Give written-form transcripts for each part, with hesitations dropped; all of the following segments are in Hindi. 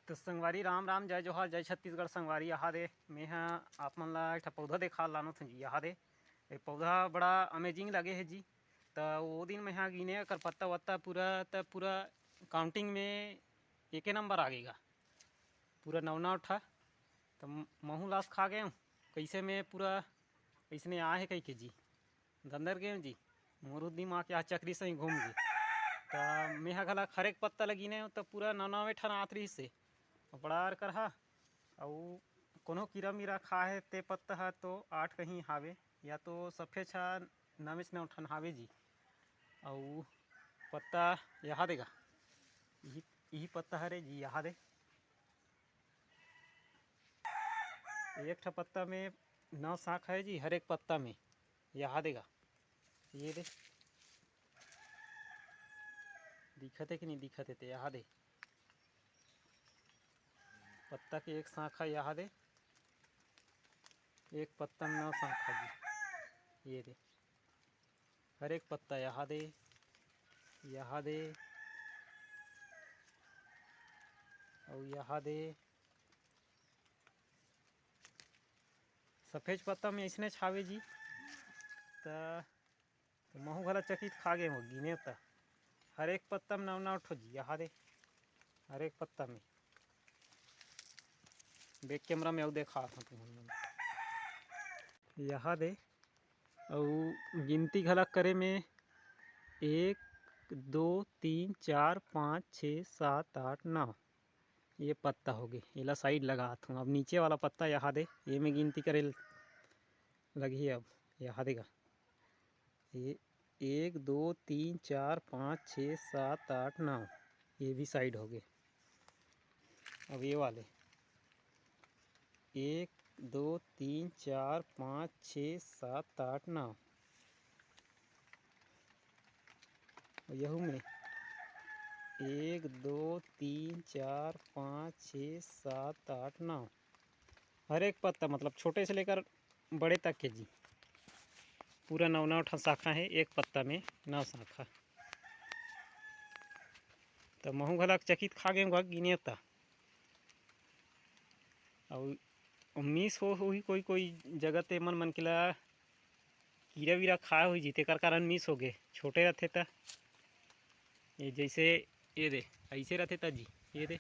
तो संगवारी राम राम जय जोहार जय छत्तीसगढ़। संगवारी यहाँ दे मैं आप मन ला एक पौधा देखा लानो था जी। यहाँ दे ये पौधा बड़ा अमेजिंग लगे है जी। तो वो दिन मैं यहाँ गिने कर पत्ता वत्ता पूरा काउंटिंग में एक नंबर आ गएगा, पूरा नवना उठा। तो महू लाश खा गए कैसे में पूरा इसने आए है कहीं के जी अंदर गए जी। मोरू दिमाग के चक्री से ही घूम गए। तो मैं घला हरेक पत्ता लगिने तो पूरा नौनावे ठन आत रही से बड़ा कर हा और कोनो कीड़ा मीरा खा है ते पत्ता है तो आठ कहीं हावे या तो सफ़ेद छा नमेच न उठन हावे जी। और पत्ता यहाँ देगा यही पत्ता हरे जी। यहाँ दे एक ठा पत्ता में 9 शाख है जी, हर एक पत्ता में। यहाँ देगा ये दे दिखत है कि नहीं दिखत है तो यहाँ दे पत्ता के एक शाखा यहाँ दे, एक पत्ता में 9 शाखा जी। ये दे हर एक पत्ता यहाँ दे और यहाँ दे सफ़ेद पत्ता में इसने छावे जी। तो महू घला चकित खा गए हो गिने तो हर एक पत्ता में 9 उठो जी। यहाँ दे हर एक पत्ता में बैक कैमरा में और देखा था तुम यहाँ दे और गिनती घलक करे में 1 2 3 4 5 6 7 8 9 ये पत्ता हो गए। इला साइड लगा हूँ। अब नीचे वाला पत्ता यहाँ दे ये में गिनती करे लगी। अब यहाँ देगा ये 1 2 3 4 5 6 7 8 9 ये भी साइड हो गए। अब ये वाले 1 2 3 4 5 6 7 8 9 यहू में 1 2 3 4 5 6 7 8 9 हर एक पत्ता मतलब छोटे से लेकर बड़े तक के जी पूरा 9 ठा शाखा है एक पत्ता में 9 शाखा। तो महू घलक चकित खा गए गिने था। और मिस हो हुई कोई जगह ते मन के ला कीड़ा वीरा खाए हुई जी तेकर कारण मिस हो गए। छोटे रहते तो ये जैसे ये दे ऐसे रहते त जी ये दे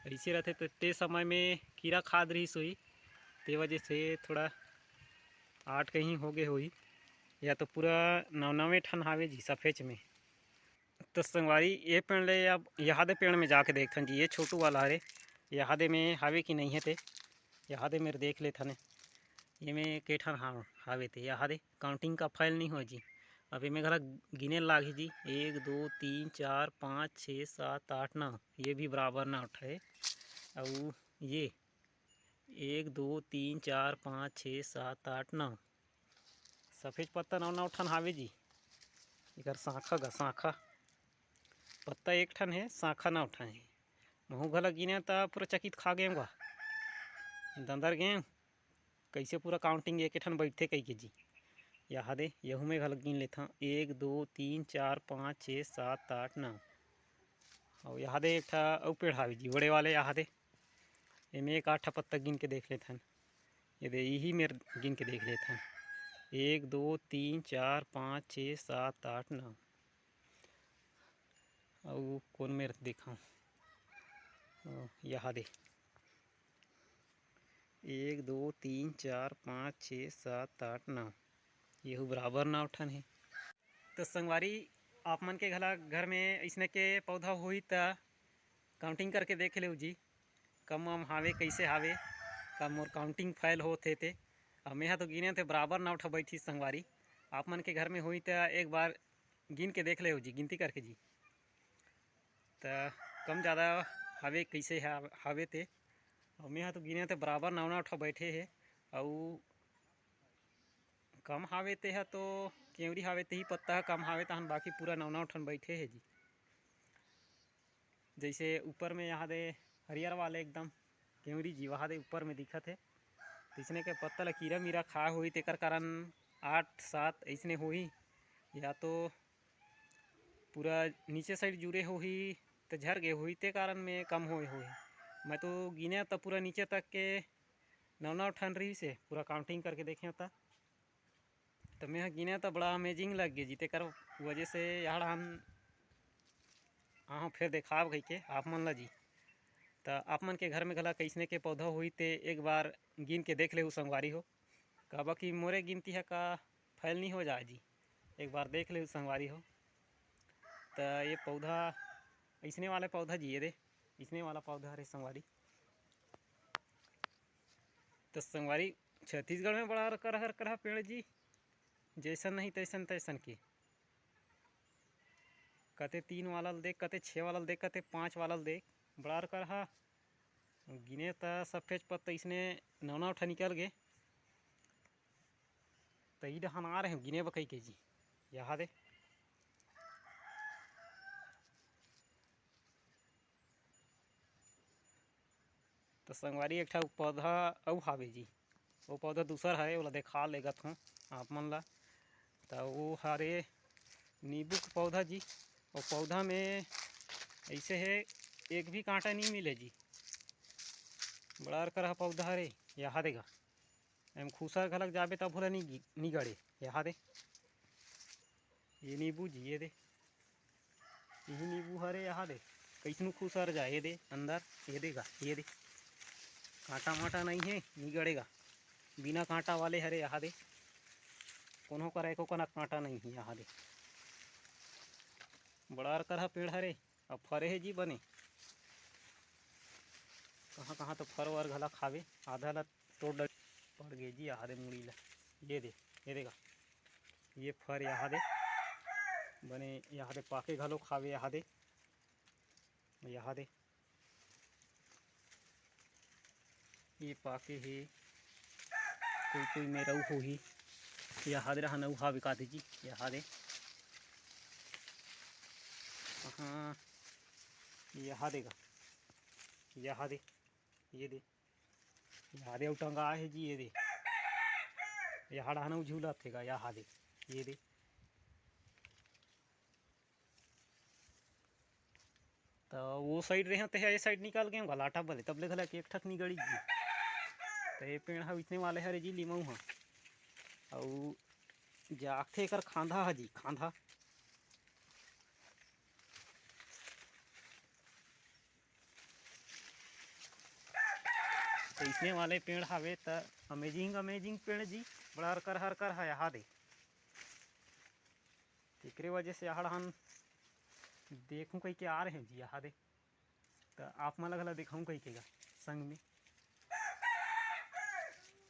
ऐसे रहते तो ते समय में कीड़ा खाद रही सोई ते वजह से थोड़ा 8 कहीं हो गए हुई या तो पूरा 9 ठन हावे जी सफ़ेद में। तो संगवारी ये पेड़ ले अब यहाँ दे पेड़ में जाके देखथन जी ये छोटू वाला हरे यहाँ दे में हावे कि नहीं है ते यहाँ दे मेरे देख लेथन ये में के ठन हावे थे। यहाँ दे काउंटिंग का फाइल नहीं हो जी। अब ये में घला गिने लागी जी 1 2 3 4 5 6 7 8 9 ये भी बराबर ना उठाए। और ये 1 2 3 4 5 6 7 8 9 सफ़ेद पत्ता 9 ठन हावे जी। इधर शाखा पत्ता एक ठन है शाखा 9 ठन है। महू घला गिने तो पूरा चकित खा गए दंदर गए कैसे पूरा काउंटिंग एक ठन बैठते कई के जी। यहाँ दे यहू में घल गिन लेता 1 2 3 4 5 6 7 8 9 और यहाँ दे एक ठा और पेड़ हावी जी बड़े वाले। यहाँ दे इनमें एक 8 पत्ता गिन के देख लेथन। ये दे यही मेरे गिन के देख लेथन 1 2 3 4 5 6 7 8 9 और कौन मेरे देखा यहाँ दे 1 2 3 4 5 6 7 8 9 यहू बराबर 9 ठन है। तो संगवारी आप मन के घला घर में इसने के पौधा हुई तो काउंटिंग करके देख ले जी कम हावे कैसे हावे कम मोर काउंटिंग फाइल होते थे। अब मैं तो गिने थे बराबर 9 ठा बैठी। संगवारी आप मन के घर में हुई तो एक बार गिन के देख ले जी गिनती करके जी। तो कम ज़्यादा हावे कैसे हावे थे और मैं तो गिने थे बराबर 9 ठा बैठे है। और कम हावे ते है तो केवड़ी हावे ते ही पत्ता कम हावे तहन बाकी पूरा 9 ठन बैठे है जी। जैसे ऊपर में यहाँ दे हरियर वाले एकदम केवड़ी जी वहाँ दे ऊपर में दिखत है तो इसने के पत्ता ला कीड़ा मीरा खा हुई तेकर कारण 8 7 ऐसने हुई या तो पूरा नीचे साइड जुड़े हुई तो झर गए हुई ते कारण में कम हुए मैं तो गिने तो पूरा नीचे तक के 9 ठन रही से पूरा काउंटिंग करके देखे होता। तो मैं गिने तो बड़ा अमेजिंग लग गया जीते कर वजह से यार हम हाँ फिर देखाब गई के आप मन ला जी। तो आप मन के घर में गला कैसने के पौधा हुई ते एक बार गिन के देख ले संगवारी हो कब कि मोरे गिनती है का फैल नहीं हो जाए जी। एक बार देख ले संगवारी हो। तो ये पौधा इसने वाला पौधा जी ये दे इसने वाला पौधा अरे संगवारी। तो संगवारी छत्तीसगढ़ में बड़ा करहर करहा पेड़ जी जैसन नहीं तैसन तैसन के कते 3 वाला देख कते 6 वाला देख कते 5 वाला देख बड़ा करहा गिने तो सफेद पत्ता इसने 9 ठा निकल गए। तो इधर हम आ रहे हैं गिने बकई के जी यहाँ दे। तो संगवारी एक ठा पौधा अउ हावे जी वो पौधा दूसर है वो देखा लेगत हूँ आप मन ला। तो वो हरे नींबू का पौधा जी और पौधा में ऐसे है एक भी कांटा नहीं मिले जी बड़ा कर पौधा हरे यहाँ देगा एम खूसा घलक जाबे तब भोला नहीं गड़े यहाँ दे। ये नींबू जी ये दे यही नींबू हरे यहाँ दे कैसनु खूसर जाए ये दे अंदर ये देगा ये दे कांटा माटा नहीं है नहीं गड़ेगा बिना कांटा वाले हरे यहाँ दे कोनो कर एको कनक कांटा नहीं है यहाँ दे बड़ा कर पेड़ हरे अब फरे है जी बने कहाँ कहाँ तो फर वर घला खावे आधा ला तोड़ डर पड़ गए जी यहाँ दे मुड़ी ला ये दे ये देगा ये फर यहाँ दे बने यहाँ दे पाके घलो खावे यहाँ दे ये पाके है कोई कोई मेरा हो ही यहाँ दे रहा नऊ हा बिकाते जी यहाँ दे हाँ यहाँ देगा यहाँ दे ये दे यहाँ दे टंगा है जी ये दे यहाँ डाहना झूला थेगा यहाँ दे ये दे। तो वो साइड रहे तो ये साइड निकाल गए लाटा बले तब ले गला कि एक ठक नहीं गड़ी जी। तो ये पेड़ है इतने वाले हरे जी लीमऊ हाँ और जाके कर खांधा है जी खांधा तो इसने वाले पेड़ हवे तो अमेजिंग अमेजिंग पेड़ जी बड़ा हर कर है यहाँ दे एक वजह से यहाँ हम देखूँ कहीं के आ रहे हैं जी यहाँ दे। तो आप मन लगला दिखाऊँ कहीं के संग में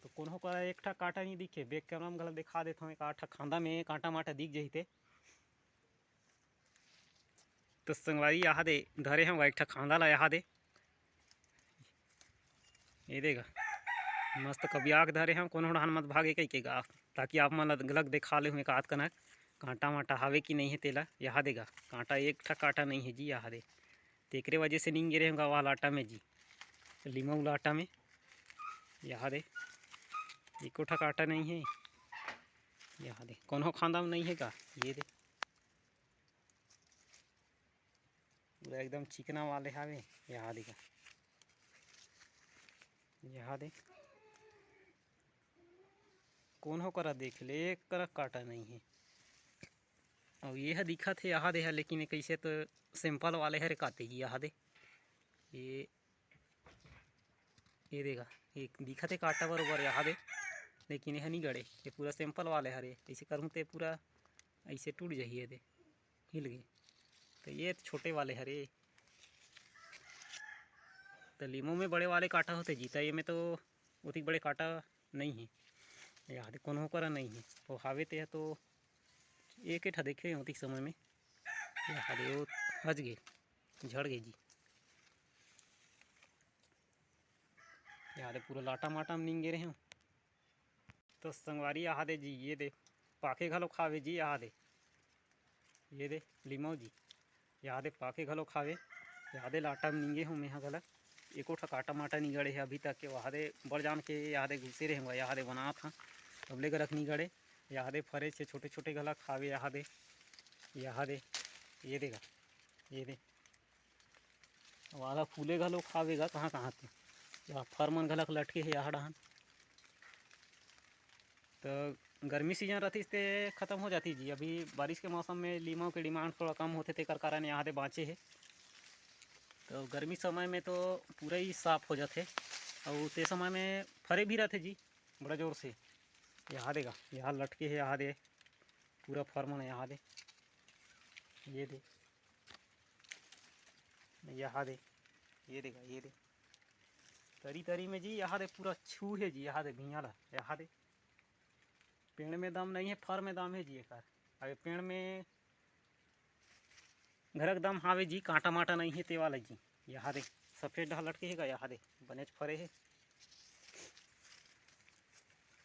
तो कोनो का एक ठा कांटा नहीं दिखे बैक कैमरा में गलत दिखा देता हूँ एक आठ खांदा में कांटा माटा दिख जाही थे। तो संगवारी यहाँ दे धरे हम एक ठा खांदा ला यहाँ दे ये देगा मस्त कभी आग धरे हम कोनो डाहन मत भागे कहीं के गा ताकि आप मन गलत दिखा ले हुए का कनक कांटा माटा हावे कि नहीं है तेला यहाँ देगा कांटा एक ठा कांटा नहीं है जी यहाँ दे तेकरे वजह से नहीं गिरे होगा वाला आटा में जी लीमऊ लाटा में यहाँ दे एको ठा कांटा नहीं है यहाँ दे कोनो खांदा में नहीं है का ये दे पूरा एकदम चिकना वाले हावे यहाँ देगा यहाँ दे कौन हो करा देख ले एक करा काटा नहीं है और ये दिखा थे यहाँ दे है लेकिन कैसे तो सिंपल वाले हरे काटे जी यहाँ दे ये देगा एक दिखा थे काटा बरोबर यहाँ दे लेकिन यह नहीं गड़े ये पूरा सिंपल वाले हरे ऐसे करूँ तो पूरा ऐसे टूट जाइए दे हिल गए। तो ये छोटे वाले हरे तो लीमो में बड़े वाले काटा होते जीता ये में तो उतनी बड़े काटा नहीं है यहाँ दे कोनो करा नहीं है वो हावे ते तो एक ठा देखे होती समय में यहाँ दे वो हज गए झड़ गए जी यहाँ दे पूरा लाटा माटा में नहीं गिरे हैं। तो संगवारी यहाँ दे जी ये दे पाके घलो खावे जी यहाँ दे ये दे लीमो जी यहाँ दे पाके घलो खावे यहाँ दे लाटा में नींगे हूँ मैं गलत एको ठा काटा माटा नहीं गड़े है अभी तक के वहाँ दे बढ़ जान के यहाँ दे घुसे रहे यहाँ दे बना था तब ले गलत नहीं गड़े यहाँ दे फरे से छोटे छोटे गला खावे यहाँ दे ये देगा ये दे वाला फूले घलो खावेगा कहाँ कहाँ तो या फर मन घलक लटके हे यहाँ डहन। तो गर्मी सीजन रहती ते ख़त्म हो जाती जी। अभी बारिश के मौसम में लीमों की डिमांड थोड़ा कम होते तेकर कारण यहाँ दे बाँचे है। तो गर्मी समय में तो पूरा ही साफ हो जाते और ते समय में फरे भी रहते जी बड़ा जोर से। यहाँ देगा यहाँ लटके है यहाँ दे पूरा फर मन यहाँ दे ये दे यहाँ दे ये देगा ये दे तरी तरी में जी यहाँ दे पूरा छू है जी। यहाँ दे भैया ला यहाँ दे पेड़ में दम नहीं है फर में दम है जी एक। अरे पेड़ में घरक दम हावे जी कांटा माटा नहीं है ते वाला जी। यहाँ दे सफ़ेद ढाल लटके है यहाँ दे बनेच फरे है।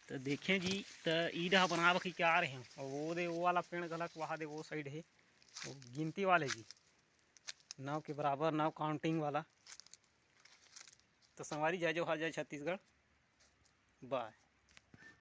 तो देखें जी तो ई डहा बनाव की क्या आ रहे हैं और वो दे वो वाला पेड़ गलत वहाँ दे वो साइड है वो गिनती वाले जी नाव के बराबर नाव काउंटिंग वाला। तो संगवारी जय जोहार जय छत्तीसगढ़ बाय।